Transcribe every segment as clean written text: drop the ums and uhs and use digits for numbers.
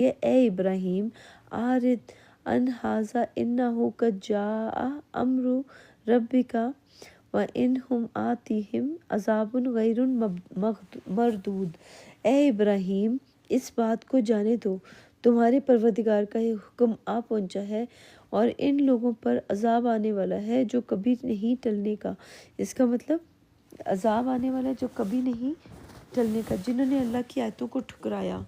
اے ابراہیم آرد ان ھذا انہ قد جاء امر ربک وانہم آتیہم عذاب غیر مردود۔ اے ابراہیم اس بات کو جانے دو تمہارے پروردگار کا یہ حکم آ پہنچا ہے اور ان لوگوں پر عذاب آنے والا ہے جو کبھی نہیں ٹلنے کا۔ اس کا مطلب عذاب آنے والا ہے جو کبھی نہیں ٹلنے کا، جنہوں نے اللہ کی آیتوں کو ٹھکرایا،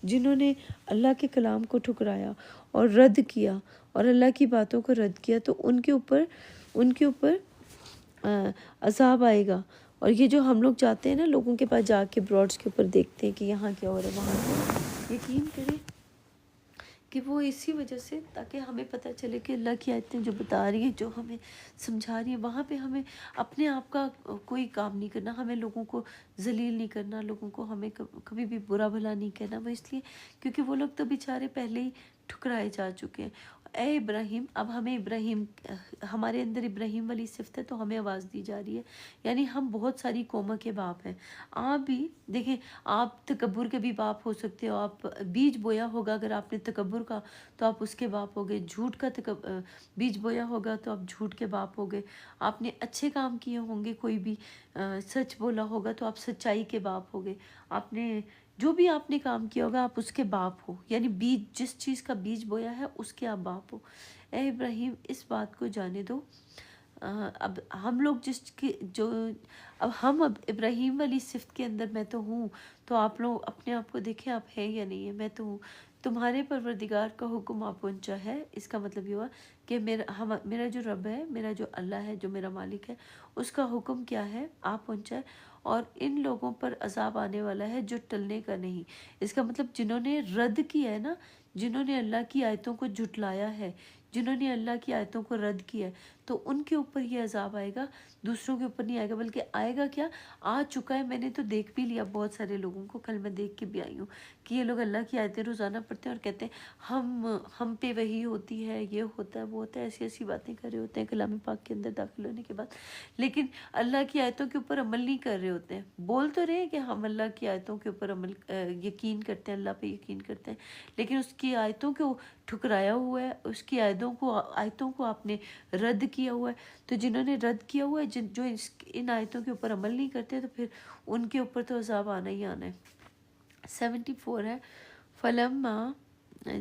جنہوں نے اللہ کے کلام کو ٹھکرایا اور رد کیا اور اللہ کی باتوں کو رد کیا، تو ان کے اوپر عذاب آئے گا۔ اور یہ جو ہم لوگ جاتے ہیں نا لوگوں کے پاس، جا کے براڈس کے اوپر دیکھتے ہیں کہ یہاں کیا ہو رہا ہے وہاں کیا، یقین کریں کہ وہ اسی وجہ سے تاکہ ہمیں پتہ چلے کہ اللہ کی آیتیں جو بتا رہی ہیں، جو ہمیں سمجھا رہی ہیں، وہاں پہ ہمیں اپنے آپ کا کوئی کام نہیں کرنا، ہمیں لوگوں کو ذلیل نہیں کرنا، لوگوں کو ہمیں کبھی بھی برا بھلا نہیں کہنا۔ وہ اس لیے کیونکہ وہ لوگ تو بیچارے پہلے ہی ٹھکرائے جا چکے ہیں۔ اے ابراہیم، اب ہمیں ابراہیم، ہمارے اندر ابراہیم والی صفت ہے تو ہمیں آواز دی جا رہی ہے، یعنی ہم بہت ساری قوموں کے باپ ہیں۔ آپ بھی دیکھیں، آپ تکبر کے بھی باپ ہو سکتے ہو، آپ بیج بویا ہوگا اگر آپ نے تکبر کا تو آپ اس کے باپ ہو گئے، جھوٹ کا بیج بویا ہوگا تو آپ جھوٹ کے باپ ہو گئے، آپ نے اچھے کام کیے ہوں گے، کوئی بھی سچ بولا ہوگا تو آپ سچائی کے باپ ہو گئے، آپ نے جو بھی آپ نے کام کیا ہوگا آپ اس کے باپ ہو، یعنی بیج، جس چیز کا بیج بویا ہے اس کے آپ باپ ہو۔ اے ابراہیم اس بات کو جانے دو، اب ہم لوگ اب ابراہیم والی صفت کے اندر میں تو ہوں، تو آپ لوگ اپنے آپ کو دیکھیں آپ ہیں یا نہیں ہے، میں تو ہوں۔ تمہارے پروردگار کا حکم آپ پہنچا ہے، اس کا مطلب یہ ہوا کہ میرا جو رب ہے، میرا جو اللہ ہے، جو میرا مالک ہے، اس کا حکم کیا ہے آپ پہنچا ہے، اور ان لوگوں پر عذاب آنے والا ہے جو ٹلنے کا نہیں۔ اس کا مطلب جنہوں نے رد کیا ہے نا، جنہوں نے اللہ کی آیتوں کو جھٹلایا ہے، جنہوں نے اللہ کی آیتوں کو رد کیا ہے، تو ان کے اوپر یہ عذاب آئے گا، دوسروں کے اوپر نہیں آئے گا، بلکہ آئے گا کیا، آ چکا ہے۔ میں نے تو دیکھ بھی لیا بہت سارے لوگوں کو، کل میں دیکھ کے بھی آئی ہوں کہ یہ لوگ اللہ کی آیتیں روزانہ پڑھتے ہیں اور کہتے ہیں ہم پہ وحی ہوتی ہے، یہ ہوتا ہے وہ ہوتا ہے، ایسی ایسی باتیں کر رہے ہوتے ہیں کلام پاک کے اندر داخل ہونے کے بعد، لیکن اللہ کی آیتوں کے اوپر عمل نہیں کر رہے ہوتے ہیں۔ بول تو رہے ہیں کہ ہم اللہ کی آیتوں کے اوپر یقین کرتے ہیں، اللہ پہ یقین کرتے ہیں، لیکن اس کی آیتوں کو ٹھکرایا ہوا ہے، اس کی آیتوں کو آپ نے رد کیا ہوا ہے۔ تو جنہوں نے رد کیا ہوا ہے، جو ان آیتوں کے اوپر عمل نہیں کرتے، تو پھر ان کے اوپر تو عذاب آنا ہی آنا ہے۔ 74 ہے، فلما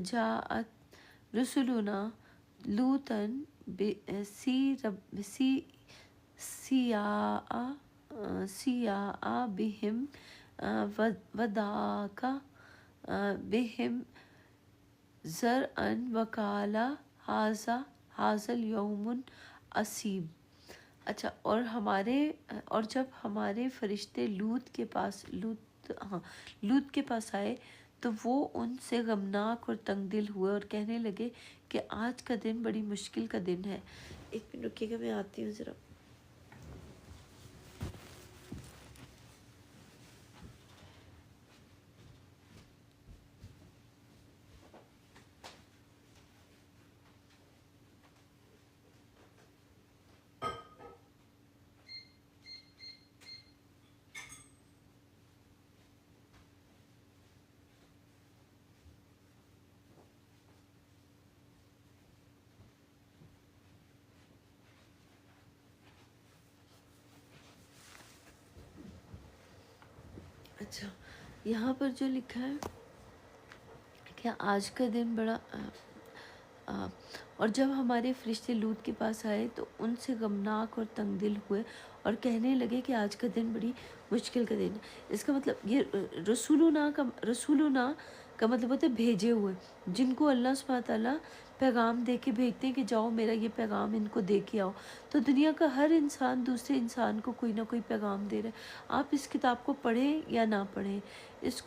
جاءت رسلنا لوطا سیاء بهم وضاق بهم ذرعا وقال ھذا اليوم عصیب۔ اچھا، اور جب ہمارے فرشتے لوط کے پاس آئے تو وہ ان سے غمناک اور تنگ دل ہوئے اور کہنے لگے کہ آج کا دن بڑی مشکل کا دن ہے۔ ایک منٹ رکیے گا، میں آتی ہوں ذرا۔ اچھا، یہاں پر جو لکھا ہے کہ آج کا دن بڑا اور جب ہمارے فرشتے لوط کے پاس آئے تو ان سے غمناک اور تنگ دل ہوئے اور کہنے لگے کہ آج کا دن بڑی مشکل کا دن ہے۔ اس کا مطلب یہ رسولنا کا مطلب ہوتا ہے بھیجے ہوئے، جن کو اللہ سبحانہ تعالیٰ پیغام دے کے بھیجتے ہیں کہ جاؤ میرا یہ پیغام ان کو دے کے آؤ۔ تو دنیا کا ہر انسان دوسرے انسان کو کوئی نہ کوئی پیغام دے رہا ہے۔ آپ اس کتاب کو پڑھیں یا نہ پڑھیں، جس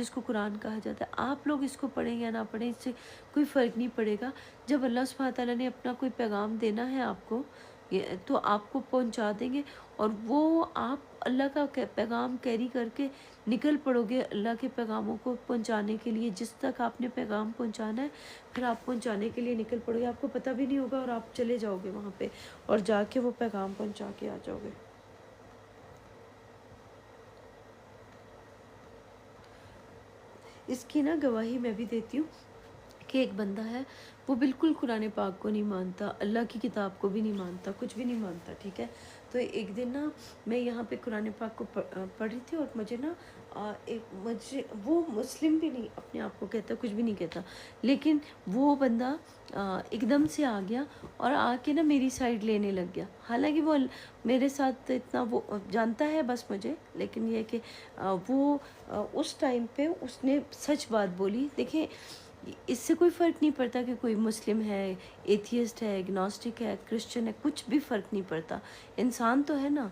کو قرآن کہا جاتا ہے، آپ لوگ اس کو پڑھیں یا نہ پڑھیں، اس سے کوئی فرق نہیں پڑے گا۔ جب اللہ سبحانہ تعالیٰ نے اپنا کوئی پیغام دینا ہے آپ کو، تو آپ کو پہنچا دیں گے، اور وہ آپ اللہ کا پیغام کیری کر کے نکل پڑو گے اللہ کے پیغاموں کو پہنچانے کے لیے۔ جس تک آپ نے پیغام پہنچانا ہے پھر آپ پہنچانے کے لیے نکل پڑو گے، آپ کو پتہ بھی نہیں ہوگا اور آپ چلے جاؤ گے وہاں پہ اور جا کے وہ پیغام پہنچا کے آ جاؤ گے۔ اس کی نا گواہی میں بھی دیتی ہوں کہ ایک بندہ ہے وہ بالکل قرآن پاک کو نہیں مانتا، اللہ کی کتاب کو بھی نہیں مانتا، کچھ بھی نہیں مانتا، ٹھیک ہے. تو ایک دن نا میں یہاں پہ قرآن پاک کو پڑھ رہی تھی، اور مجھے نا مجھے وہ مسلم بھی نہیں اپنے آپ کو کہتا، کچھ بھی نہیں کہتا، لیکن وہ بندہ ایک دم سے آ گیا اور آ کے نا میری سائڈ لینے لگ گیا. حالانکہ وہ میرے ساتھ اتنا وہ جانتا ہے بس مجھے، لیکن یہ کہ وہ اس ٹائم پہ اس نے سچ بات بولی. دیکھیں اس سے کوئی فرق نہیں پڑتا کہ کوئی مسلم ہے، ایتھیسٹ ہے، اگنوسٹک ہے، کرسچن ہے، کچھ بھی فرق نہیں پڑتا. انسان تو ہے نا،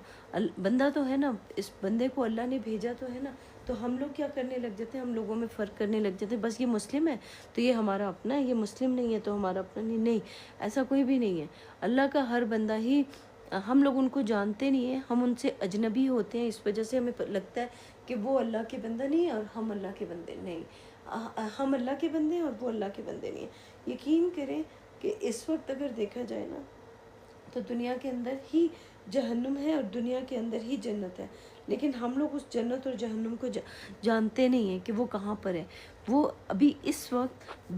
بندہ تو ہے نا، اس بندے کو اللہ نے بھیجا تو ہے نا. تو ہم لوگ کیا کرنے لگ جاتے ہیں، ہم لوگوں میں فرق کرنے لگ جاتے ہیں. بس یہ مسلم ہے تو یہ ہمارا اپنا ہے، یہ مسلم نہیں ہے تو ہمارا اپنا نہیں. نہیں، ایسا کوئی بھی نہیں ہے. اللہ کا ہر بندہ ہی، ہم لوگ ان کو جانتے نہیں ہیں، ہم ان سے اجنبی ہوتے ہیں. اس وجہ سے ہمیں لگتا ہے کہ وہ اللہ کے بندہ نہیں ہے اور ہم اللہ کے بندے نہیں. ہم اللہ کے بندے ہیں اور وہ اللہ کے بندے نہیں ہیں. یقین کریں کہ اس وقت اگر دیکھا جائے نا تو دنیا کے اندر ہی جہنم ہے اور دنیا کے اندر ہی جنت ہے، لیکن ہم لوگ اس جنت اور جہنم کو جانتے نہیں ہیں کہ وہ کہاں پر ہے. وہ ابھی اس وقت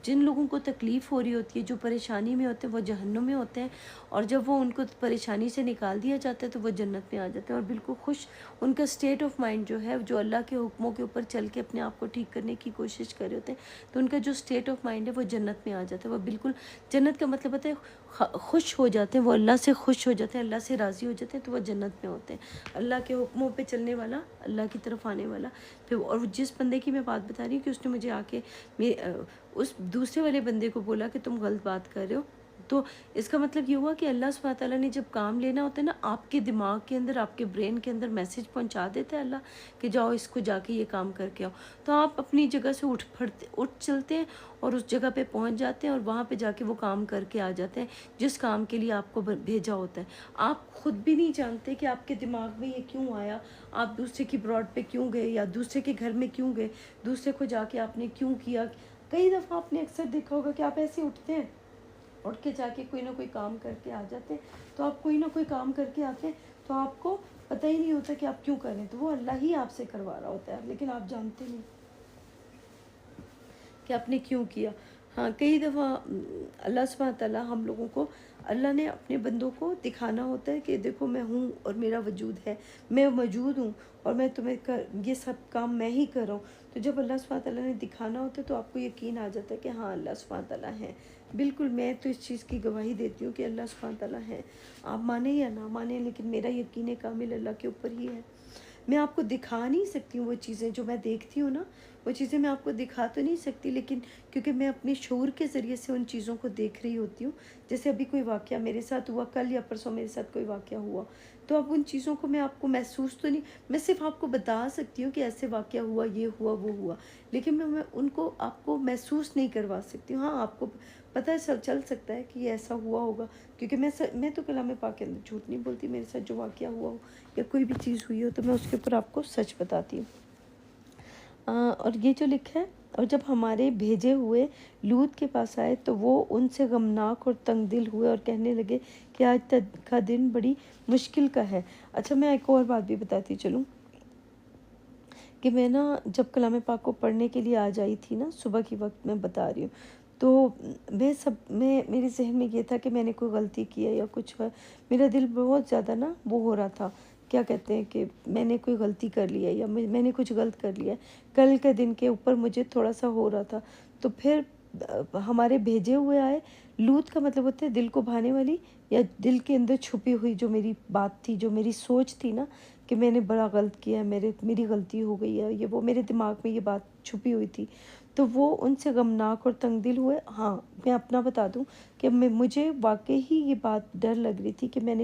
جن لوگوں کو تکلیف ہو رہی ہوتی ہے، جو پریشانی میں ہوتے ہیں، وہ جہنم میں ہوتے ہیں، اور جب وہ ان کو پریشانی سے نکال دیا جاتا ہے تو وہ جنت میں آ جاتے ہیں اور بالکل خوش. ان کا سٹیٹ آف مائنڈ جو ہے، جو اللہ کے حکموں کے اوپر چل کے اپنے آپ کو ٹھیک کرنے کی کوشش کر رہے ہوتے ہیں، تو ان کا جو سٹیٹ آف مائنڈ ہے وہ جنت میں آ جاتا ہے. وہ بالکل جنت کا مطلب ہوتا ہے خوش ہو جاتے ہیں، وہ اللہ سے خوش ہو جاتے ہیں، اللہ سے راضی ہو جاتے ہیں، تو وہ جنت میں ہوتے ہیں. اللہ کے حکموں پہ چلنے والا، اللہ کی طرف آنے والا. پھر اور جس بندے کی میں بات بتا رہی ہوں کہ اس نے مجھے آ کے اس دوسرے والے بندے کو بولا کہ تم غلط بات کر رہے ہو، تو اس کا مطلب یہ ہوا کہ اللہ سبحانہ تعالیٰ نے جب کام لینا ہوتا ہے نا، آپ کے دماغ کے اندر، آپ کے برین کے اندر میسج پہنچا دیتا ہے اللہ کہ جاؤ اس کو جا کے یہ کام کر کے آؤ. تو آپ اپنی جگہ سے اٹھ چلتے ہیں اور اس جگہ پہ پہنچ جاتے ہیں اور وہاں پہ جا کے وہ کام کر کے آ جاتے ہیں جس کام کے لیے آپ کو بھیجا ہوتا ہے. آپ خود بھی نہیں جانتے کہ آپ کے دماغ میں یہ کیوں آیا، آپ دوسرے کی براڈ پہ کیوں گئے یا دوسرے کے گھر میں کیوں گئے، دوسرے کو جا کے آپ نے کیوں کیا. کئی دفعہ آپ نے اکثر دیکھا ہوگا کہ آپ ایسے اٹھتے ہیں، اٹھ کے جا کے کوئی نہ کوئی کام کر کے آ جاتے ہیں. تو آپ کوئی نہ کوئی کام کر کے آتے ہیں تو آپ کو پتہ ہی نہیں ہوتا کہ آپ کیوں کر رہے ہیں. تو وہ اللہ ہی آپ سے کروا رہا ہوتا ہے، لیکن آپ جانتے نہیں کہ آپ نے کیوں کیا. ہاں، کئی دفعہ اللہ سبحانہ تعالیٰ ہم لوگوں کو، اللہ نے اپنے بندوں کو دکھانا ہوتا ہے کہ دیکھو میں ہوں اور میرا وجود ہے، میں موجود ہوں اور میں تمہیں یہ سب کام میں ہی کر رہا ہوں. تو جب اللہ سبحانہ تعالیٰ نے دکھانا ہوتا ہے تو آپ کو یقین آ جاتا ہے کہ ہاں اللہ سبحانہ تعالیٰ ہے. بالکل میں تو اس چیز کی گواہی دیتی ہوں کہ اللہ سبحانہ تعالیٰ ہے. آپ مانیں یا نہ مانیں، لیکن میرا یقین کامل اللہ کے اوپر ہی ہے. میں آپ کو دکھا نہیں سکتی ہوں وہ چیزیں جو میں دیکھتی ہوں نا، وہ چیزیں میں آپ کو دکھا تو نہیں سکتی، لیکن کیونکہ میں اپنے شعور کے ذریعے سے ان چیزوں کو دیکھ رہی ہوتی ہوں. جیسے ابھی کوئی واقعہ میرے ساتھ ہوا، کل یا پرسوں میرے ساتھ کوئی واقعہ ہوا، تو اب ان چیزوں کو میں آپ کو محسوس تو نہیں، میں صرف آپ کو بتا سکتی ہوں کہ ایسے واقعہ ہوا، یہ ہوا، وہ ہوا، لیکن میں ان کو آپ کو محسوس نہیں کروا سکتی ہوں. ہاں آپ کو پتہ چل سکتا ہے کہ یہ ایسا ہوا ہوگا، کیونکہ میں تو کلام پاک کے اندر جھوٹ نہیں بولتی. میرے ساتھ جو واقعہ ہوا ہو یا کوئی بھی چیز ہوئی ہو تو میں اس کے اوپر آپ کو سچ بتاتی ہوں. اور یہ جو لکھا ہے، اور جب ہمارے بھیجے ہوئے لوط کے پاس آئے تو وہ ان سے غمناک اور تنگ دل ہوئے اور کہنے لگے کہ آج تک کا دن بڑی مشکل کا ہے. اچھا، میں ایک اور بات بھی بتاتی چلوں کہ میں نا جب کلام پاک کو پڑھنے کے لیے آ جائی تھی نا صبح کی وقت، میں بتا رہی ہوں، تو میرے ذہن میں یہ تھا کہ میں نے کوئی غلطی کی ہے یا کچھ ہے. میرا دل بہت زیادہ نا وہ ہو رہا تھا، کیا کہتے ہیں کہ میں نے کوئی غلطی کر لی ہے یا میں نے کچھ غلط کر لیا ہے. کل کے دن کے اوپر مجھے تھوڑا سا ہو رہا تھا. تو پھر ہمارے بھیجے ہوئے آئے. لوط کا مطلب ہوتا ہے دل کو بھانے والی، یا دل کے اندر چھپی ہوئی جو میری بات تھی، جو میری سوچ تھی نا کہ میں نے بڑا غلط کیا ہے، میری غلطی ہو گئی ہے، یہ وہ میرے دماغ میں یہ بات چھپی ہوئی تھی. تو وہ ان سے غمناک اور تنگ دل ہوئے. ہاں، میں اپنا بتا دوں کہ مجھے واقعی ہی یہ بات ڈر لگ رہی تھی کہ میں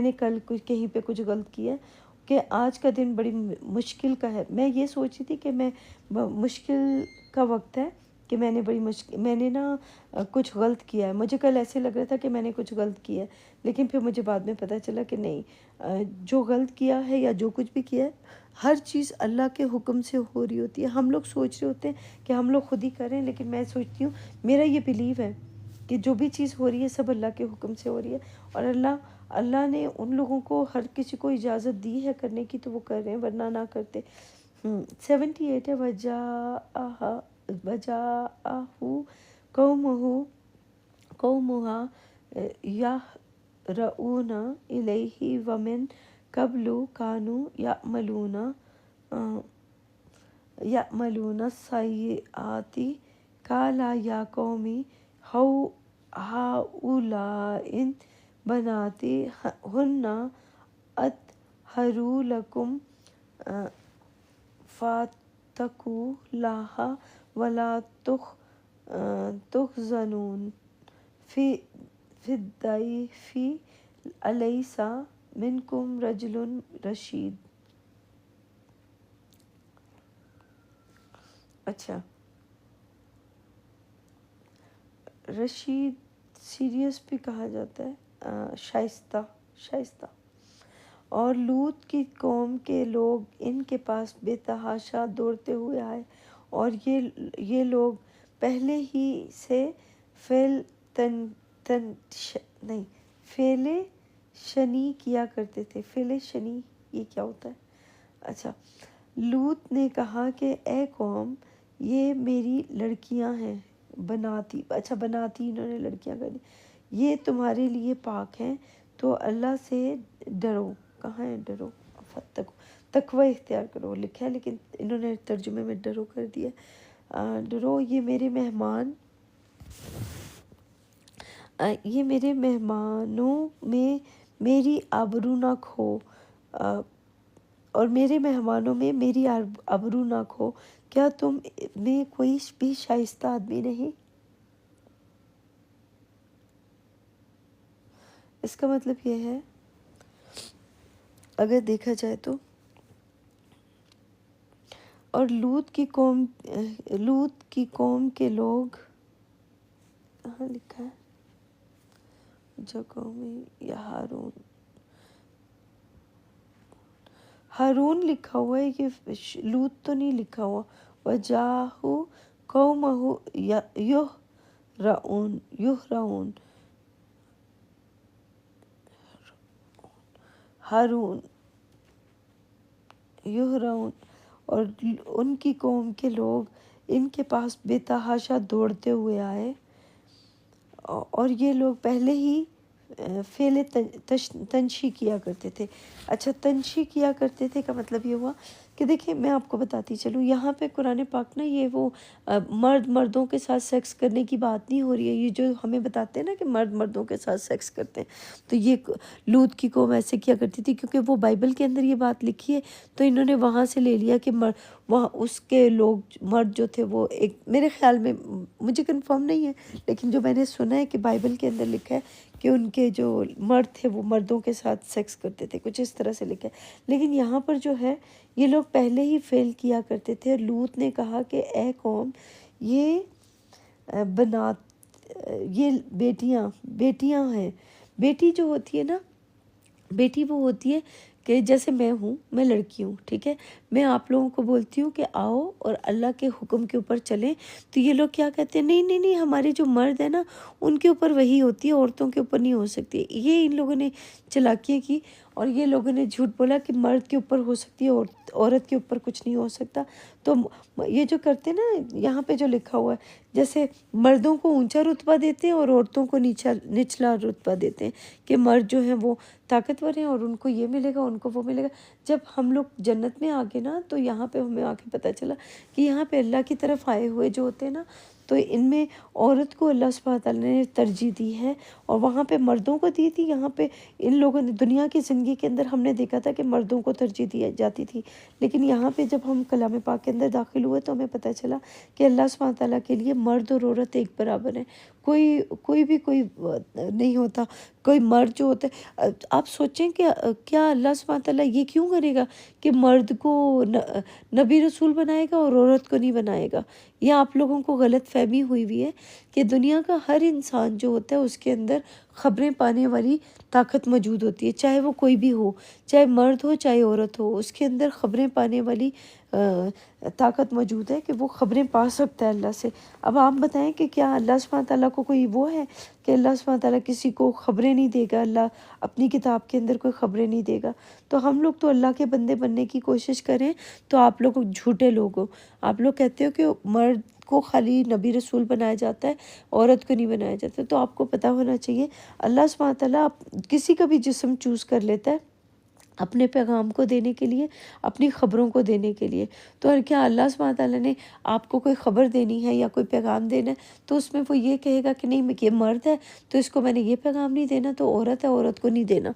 نے کل کہیں پہ کچھ غلط کیا ہے، کہ آج کا دن بڑی مشکل کا ہے. میں یہ سوچی تھی کہ میں مشکل کا وقت ہے، کہ میں نے نا کچھ غلط کیا ہے. مجھے کل ایسے لگ رہا تھا کہ میں نے کچھ غلط کیا ہے، لیکن پھر مجھے بعد میں پتہ چلا کہ نہیں، جو غلط کیا ہے یا جو کچھ بھی کیا ہے، ہر چیز اللہ کے حکم سے ہو رہی ہوتی ہے. ہم لوگ سوچ رہے ہوتے ہیں کہ ہم لوگ خود ہی کریں، لیکن میں سوچتی ہوں، میرا یہ بیلیو ہے کہ جو بھی چیز ہو رہی ہے سب اللہ کے حکم سے ہو رہی ہے. اور اللہ نے ان لوگوں کو، ہر کسی کو اجازت دی ہے کرنے کی تو وہ کر رہے ہیں، ورنہ نہ کرتے. 78 ہے وجاءہو قومہا یہرؤون الیہ ومن قبل کانوا یعملون السیئات قال یا قوم ہؤلاء بناتی ہن اطہر لکم فاتقوا اللہ ولا تخزنوا فی الضیف الیس منکم رجل رشید۔ اچھا، رشید سیریس بھی کہا جاتا ہے، شائستہ۔ اور لوط کی قوم کے لوگ ان کے پاس بے تحاشا دوڑتے ہوئے آئے، اور یہ لوگ پہلے ہی سے فعل شنی کیا کرتے تھے۔ فعل شنی یہ کیا ہوتا ہے؟ اچھا، لوط نے کہا کہ اے قوم، یہ میری لڑکیاں ہیں، بناتی انہوں نے لڑکیاں کر دی، یہ تمہارے لیے پاک ہیں، تو اللہ سے ڈرو۔ کہاں ہے ڈرو؟ تقوی اختیار کرو لکھا ہے، لیکن انہوں نے ترجمے میں ڈرو کر دیا۔ ڈرو، یہ میرے مہمانوں میں میری آبرو نہ کھو، اور میرے مہمانوں میں میری آبرو نہ کھو۔ کیا تم میں کوئی بھی شائستہ آدمی نہیں؟ اس کا مطلب یہ ہے، اگر دیکھا جائے تو، اور لوط کی قوم کے لوگ، کہاں لکھا ہے جگہوں میں، یا ہارون لکھا ہوا ہے، یہ لوط تو نہیں لکھا ہوا۔ وجاءہ قومہ یہرؤون، ہارون یہرؤون، اور ان کی قوم کے لوگ ان کے پاس بے تحاشا دوڑتے ہوئے آئے، اور یہ لوگ پہلے ہی فعل تنشی کیا کرتے تھے۔ اچھا، تنشی کیا کرتے تھے کا مطلب یہ ہوا کہ دیکھیں، میں آپ کو بتاتی چلوں، یہاں پہ قرآن پاک نا، یہ وہ مردوں کے ساتھ سیکس کرنے کی بات نہیں ہو رہی ہے، یہ جو ہمیں بتاتے ہیں نا کہ مردوں کے ساتھ سیکس کرتے ہیں، تو یہ لوط کی قوم ایسے کیا کرتی تھی، کیونکہ وہ بائبل کے اندر یہ بات لکھی ہے، تو انہوں نے وہاں سے لے لیا کہ وہاں اس کے لوگ مرد جو تھے، وہ ایک، میرے خیال میں، مجھے کنفرم نہیں ہے، لیکن جو میں نے سنا ہے کہ بائبل کے اندر لکھا ہے کہ ان کے جو مرد تھے وہ مردوں کے ساتھ سیکس کرتے تھے، کچھ اس طرح سے لکھا ہے۔ لیکن یہاں پر جو ہے، یہ لوگ پہلے ہی فعل کیا کرتے تھے۔ لوط نے کہا کہ اے قوم، یہ بیٹیاں ہیں۔ بیٹی جو ہوتی ہے نا، بیٹی وہ ہوتی ہے کہ جیسے میں ہوں، میں لڑکی ہوں، ٹھیک ہے، میں آپ لوگوں کو بولتی ہوں کہ آؤ اور اللہ کے حکم کے اوپر چلیں، تو یہ لوگ کیا کہتے ہیں، نہیں، ہمارے جو مرد ہیں نا، ان کے اوپر وہی ہوتی ہے، عورتوں کے اوپر نہیں ہو سکتی۔ یہ ان لوگوں نے چلاکیاں کی، اور یہ لوگوں نے جھوٹ بولا کہ مرد کے اوپر ہو سکتی ہے، عورت کے اوپر کچھ نہیں ہو سکتا۔ تو یہ جو کرتے ہیں نا، یہاں پہ جو لکھا ہوا ہے، جیسے مردوں کو اونچا رتبہ دیتے ہیں اور عورتوں کو نچلا رتبہ دیتے ہیں، کہ مرد جو ہیں وہ طاقتور ہیں اور ان کو یہ ملے گا، ان کو وہ ملے گا۔ جب ہم لوگ جنت میں آ گئے نا، تو یہاں پہ ہمیں آ کے پتہ چلا کہ یہاں پہ اللہ کی طرف آئے ہوئے جو ہوتے ہیں نا، تو ان میں عورت کو اللہ سبحانہ تعالیٰ نے ترجیح دی ہے، اور وہاں پہ مردوں کو دی تھی۔ یہاں پہ ان لوگوں نے دنیا کی زندگی کے اندر ہم نے دیکھا تھا کہ مردوں کو ترجیح دی جاتی تھی، لیکن یہاں پہ جب ہم کلام پاک کے اندر داخل ہوئے تو ہمیں پتہ چلا کہ اللہ سبحانہ تعالیٰ کے لیے مرد اور عورت ایک برابر ہیں، کوئی بھی نہیں ہوتا۔ کوئی مرد جو ہوتا ہے، آپ سوچیں کہ کیا اللہ سبحانہ تعالیٰ یہ کیوں کرے گا کہ مرد کو نبی رسول بنائے گا اور عورت کو نہیں بنائے گا؟ یہ آپ لوگوں کو غلط فہمی ہوئی ہے کہ دنیا کا ہر انسان جو ہوتا ہے اس کے اندر خبریں پانے والی طاقت موجود ہوتی ہے، چاہے وہ کوئی بھی ہو، چاہے مرد ہو چاہے عورت ہو، اس کے اندر خبریں پانے والی طاقت موجود ہے کہ وہ خبریں پا سکتا ہے اللہ سے۔ اب آپ بتائیں کہ کیا اللہ سبحانہ تعالیٰ کو کوئی وہ ہے کہ اللہ سبحانہ تعالیٰ کسی کو خبریں نہیں دے گا، اللہ اپنی کتاب کے اندر کوئی خبریں نہیں دے گا؟ تو ہم لوگ تو اللہ کے بندے بننے کی کوشش کریں تو آپ لوگ جھوٹے لوگ ہو۔ آپ لوگ کہتے ہو کہ مرد کو خالی نبی رسول بنایا جاتا ہے، عورت کو نہیں بنایا جاتا، تو آپ کو پتہ ہونا چاہیے اللہ سبحانہ تعالیٰ کسی کا بھی جسم چوز کر لیتا ہے اپنے پیغام کو دینے کے لیے، اپنی خبروں کو دینے کے لیے۔ تو کیا اللہ سبحانہ تعالیٰ نے آپ کو کوئی خبر دینی ہے یا کوئی پیغام دینا ہے تو اس میں وہ یہ کہے گا کہ نہیں یہ مرد ہے تو اس کو میں نے یہ پیغام نہیں دینا، تو عورت ہے عورت کو نہیں دینا؟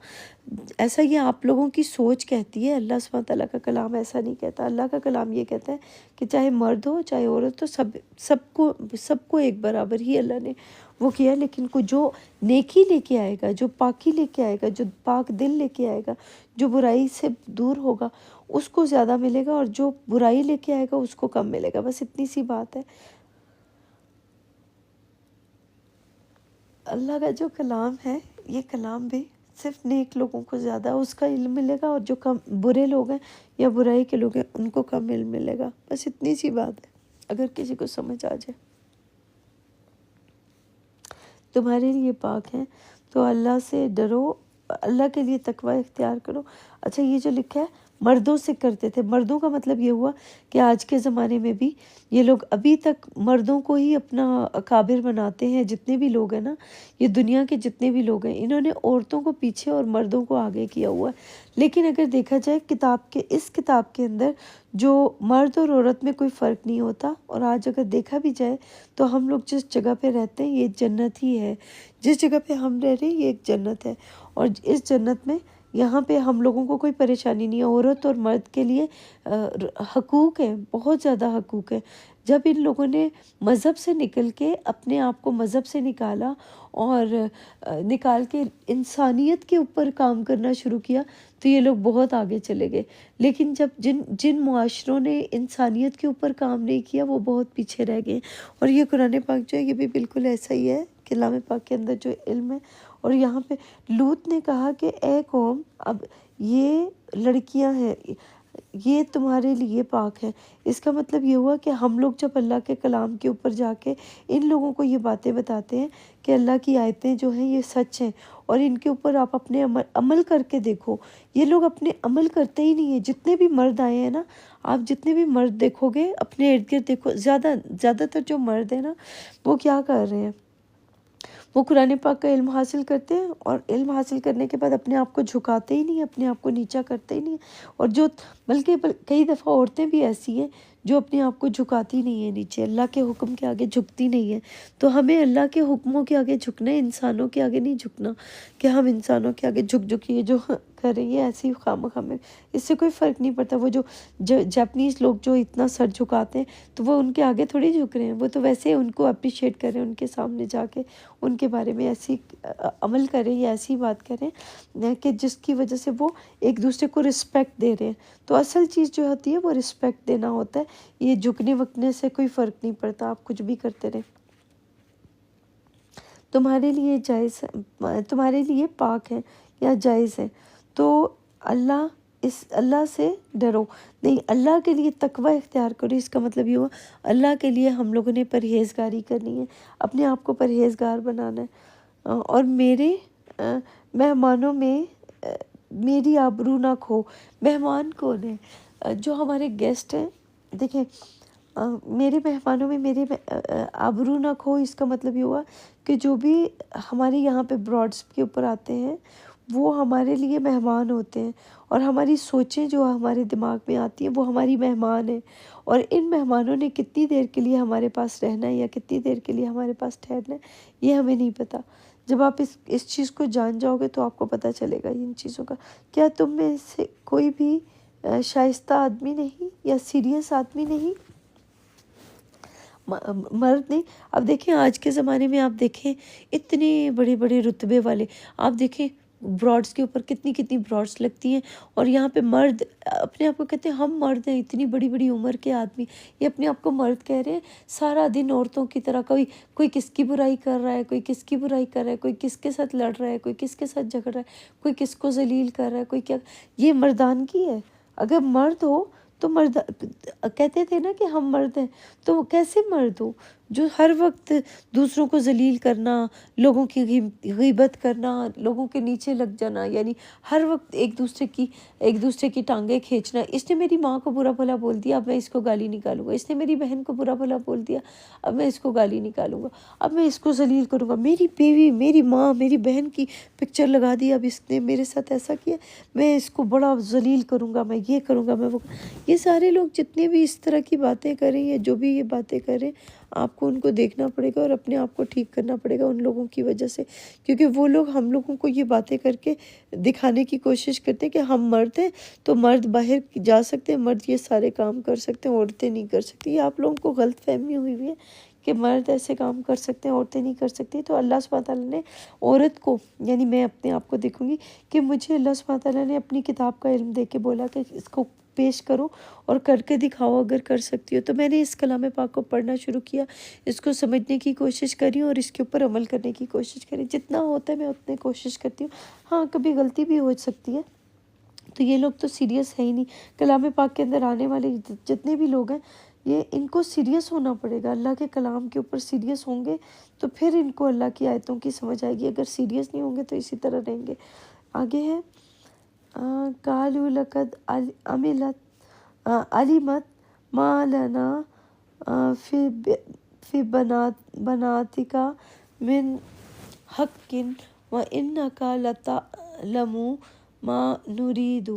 ایسا یہ آپ لوگوں کی سوچ کہتی ہے، اللہ سبحانہ تعالیٰ کا کلام ایسا نہیں کہتا۔ اللہ کا کلام یہ کہتا ہے کہ چاہے مرد ہو چاہے عورت ہو، سب کو ایک برابر ہی اللہ نے وہ کیا ہے، لیکن کو جو نیکی لے کے آئے گا، جو پاکی لے کے آئے گا، جو پاک دل لے کے آئے گا، جو برائی سے دور ہوگا، اس کو زیادہ ملے گا، اور جو برائی لے کے آئے گا اس کو کم ملے گا۔ بس اتنی سی بات ہے۔ اللہ کا جو کلام ہے، یہ کلام بھی صرف نیک لوگوں کو زیادہ اس کا علم ملے گا، اور جو کم برے لوگ ہیں یا برائی کے لوگ ہیں ان کو کم علم ملے گا۔ بس اتنی سی بات ہے، اگر کسی کو سمجھ آ جائے۔ تمہارے لیے پاک ہیں تو اللہ سے ڈرو، اللہ کے لیے تقوی اختیار کرو۔ اچھا، یہ جو لکھا ہے مردوں سے کرتے تھے، مردوں کا مطلب یہ ہوا کہ آج کے زمانے میں بھی یہ لوگ ابھی تک مردوں کو ہی اپنا اکابر بناتے ہیں۔ جتنے بھی لوگ ہیں نا، یہ دنیا کے جتنے بھی لوگ ہیں، انہوں نے عورتوں کو پیچھے اور مردوں کو آگے کیا ہوا ہے۔ لیکن اگر دیکھا جائے اس کتاب کے اندر جو مرد اور عورت میں کوئی فرق نہیں ہوتا، اور آج اگر دیکھا بھی جائے تو ہم لوگ جس جگہ پہ رہتے ہیں یہ جنت ہی ہے، جس جگہ پہ ہم رہ رہے ہیں یہ ایک جنت ہے، اور اس جنت میں یہاں پہ ہم لوگوں کو کوئی پریشانی نہیں ہے۔ عورت اور مرد کے لیے حقوق ہیں، بہت زیادہ حقوق ہیں۔ جب ان لوگوں نے مذہب سے نکل کے اپنے آپ کو مذہب سے نکالا اور نکال کے انسانیت کے اوپر کام کرنا شروع کیا تو یہ لوگ بہت آگے چلے گئے۔ لیکن جب جن معاشروں نے انسانیت کے اوپر کام نہیں کیا وہ بہت پیچھے رہ گئے۔ اور یہ قرآن پاک جو ہے یہ بھی بالکل ایسا ہی ہے، کلام پاک کے اندر جو علم ہے۔ اور یہاں پہ لوط نے کہا کہ اے قوم، اب یہ لڑکیاں ہیں، یہ تمہارے لیے پاک ہے۔ اس کا مطلب یہ ہوا کہ ہم لوگ جب اللہ کے کلام کے اوپر جا کے ان لوگوں کو یہ باتیں بتاتے ہیں کہ اللہ کی آیتیں جو ہیں یہ سچ ہیں، اور ان کے اوپر آپ اپنے عمل کر کے دیکھو۔ یہ لوگ اپنے عمل کرتے ہی نہیں ہیں۔ جتنے بھی مرد آئے ہیں نا، آپ جتنے بھی مرد دیکھو گے اپنے ارد گرد دیکھو، زیادہ تر جو مرد ہیں نا وہ کیا کر رہے ہیں، وہ قرآن پاک کا علم حاصل کرتے ہیں، اور علم حاصل کرنے کے بعد اپنے آپ کو جھکاتے ہی نہیں، اپنے آپ کو نیچا کرتے ہی نہیں۔ اور بلکہ کئی دفعہ عورتیں بھی ایسی ہیں جو اپنے آپ کو جھکاتی نہیں ہیں نیچے، اللہ کے حکم کے آگے جھکتی نہیں ہیں۔ تو ہمیں اللہ کے حکموں کے آگے جھکنا ہے، انسانوں کے آگے نہیں جھکنا کہ ہم انسانوں کے آگے جھک جو کر رہی ہے ایسی خواہ میں، اس سے کوئی فرق نہیں پڑتا۔ وہ جو جاپنیز لوگ جو اتنا سر جھکاتے ہیں تو وہ ان کے آگے تھوڑی جھک رہے ہیں، وہ تو ویسے ان کو اپریشیٹ کر رہے ہیں، ان کے سامنے جا کے ان کے بارے میں ایسی عمل کریں یا ایسی بات کریں کہ جس کی وجہ سے وہ ایک دوسرے کو رسپیکٹ دے رہے ہیں۔ تو اصل چیز جو ہوتی ہے وہ رسپیکٹ دینا ہوتا ہے۔ یہ جھکنے وکنے سے کوئی فرق نہیں پڑتا، آپ کچھ بھی کرتے رہیں۔ تمہارے لیے پاک ہے یا جائز ہے تو اللہ سے ڈرو، نہیں اللہ کے لیے تقوی اختیار کرو۔ اس کا مطلب یہ ہوا اللہ کے لیے ہم لوگوں نے پرہیزگاری کرنی ہے، اپنے آپ کو پرہیزگار بنانا ہے، اور میرے مہمانوں میں میری آبرو نہ کھو۔ مہمان کون ہے؟ جو ہمارے گیسٹ ہیں۔ دیکھیں، میرے مہمانوں میں میرے آبرو نہ کھو، اس کا مطلب یہ ہوا کہ جو بھی ہمارے یہاں پہ براڈس کے اوپر آتے ہیں وہ ہمارے لیے مہمان ہوتے ہیں، اور ہماری سوچیں جو ہمارے دماغ میں آتی ہیں وہ ہماری مہمان ہیں، اور ان مہمانوں نے کتنی دیر کے لیے ہمارے پاس رہنا ہے یا کتنی دیر کے لیے ہمارے پاس ٹھہرنا ہے یہ ہمیں نہیں پتہ۔ جب آپ اس چیز کو جان جاؤ گے تو آپ کو پتہ چلے گا ان چیزوں کا۔ کیا تم میں سے کوئی بھی شائستہ آدمی نہیں یا سیریس آدمی نہیں؟ مرد نہیں۔ اب دیکھیں آج کے زمانے میں آپ دیکھیں اتنے بڑے بڑے رتبے والے، آپ دیکھیں براڈس کے اوپر کتنی کتنی براڈس لگتی ہیں، اور یہاں پہ مرد اپنے آپ کو کہتے ہیں ہم مرد ہیں، اتنی بڑی بڑی عمر کے آدمی یہ اپنے آپ کو مرد کہہ رہے ہیں، سارا دن عورتوں کی طرح کوئی کس کی برائی کر رہا ہے، کوئی کس کی برائی کر رہا ہے، کوئی کس کے ساتھ لڑ رہا ہے، کوئی کس کے ساتھ جھگڑ رہا ہے، کوئی کس کو ذلیل کر رہا ہے، کوئی کیا۔ یہ مردانگی ہے۔ اگر مرد ہو تو مرد کہتے تھے نا کہ ہم مرد ہیں، تو وہ کیسے مرد ہو جو ہر وقت دوسروں کو ذلیل کرنا، لوگوں کی غیبت کرنا، لوگوں کے نیچے لگ جانا، یعنی ہر وقت ایک دوسرے کی ٹانگیں کھینچنا۔ اس نے میری ماں کو برا بھلا بول دیا، اب میں اس کو گالی نکالوں گا، اس نے میری بہن کو برا بھلا بول دیا، اب میں اس کو گالی نکالوں گا، اب میں اس کو ذلیل کروں گا، میری بیوی، میری ماں، میری بہن کی پکچر لگا دی، اب اس نے میرے ساتھ ایسا کیا، میں اس کو بڑا ذلیل کروں گا، میں یہ کروں گا، میں وہ۔ یہ سارے لوگ جتنے بھی اس طرح کی باتیں کریں یا جو بھی یہ باتیں کریں، آپ کو ان کو دیکھنا پڑے گا اور اپنے آپ کو ٹھیک کرنا پڑے گا ان لوگوں کی وجہ سے، کیونکہ وہ لوگ ہم لوگوں کو یہ باتیں کر کے دکھانے کی کوشش کرتے ہیں کہ ہم مرد ہیں تو مرد باہر جا سکتے ہیں، مرد یہ سارے کام کر سکتے ہیں، عورتیں نہیں کر سکتی۔ یہ آپ لوگوں کو غلط فہمی ہوئی ہوئی ہے کہ مرد ایسے کام کر سکتے ہیں، عورتیں نہیں کر سکتی۔ تو اللہ سبحانہ تعالیٰ نے عورت کو، یعنی میں اپنے آپ کو دیکھوں گی کہ مجھے اللہ سبحانہ تعالیٰ نے اپنی کتاب کا علم دے کے بولا کہ اس کو پیش کرو اور کر کے دکھاؤ اگر کر سکتی ہو۔ تو میں نے اس کلام پاک کو پڑھنا شروع کیا، اس کو سمجھنے کی کوشش کری اور اس کے اوپر عمل کرنے کی کوشش کری، جتنا ہوتا ہے میں اتنے کوشش کرتی ہوں۔ ہاں کبھی غلطی بھی ہو سکتی ہے، تو یہ لوگ تو سیریس ہے ہی نہیں۔ کلام پاک کے اندر آنے والے جتنے بھی لوگ ہیں، یہ ان کو سیریس ہونا پڑے گا، اللہ کے کلام کے اوپر سیریس ہوں گے تو پھر ان کو اللہ کی آیتوں کی سمجھ آئے گی، اگر سیریس نہیں ہوں گے تو اسی طرح رہیں گے۔ آگے ہے قالوا لقد علمت ما لنا فی بناتک من حق وانک لتعلم ما نرید۔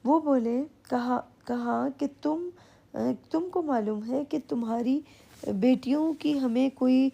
وہ بولے، کہا کہ تم کو معلوم ہے کہ تمہاری بیٹیوں کی ہمیں کوئی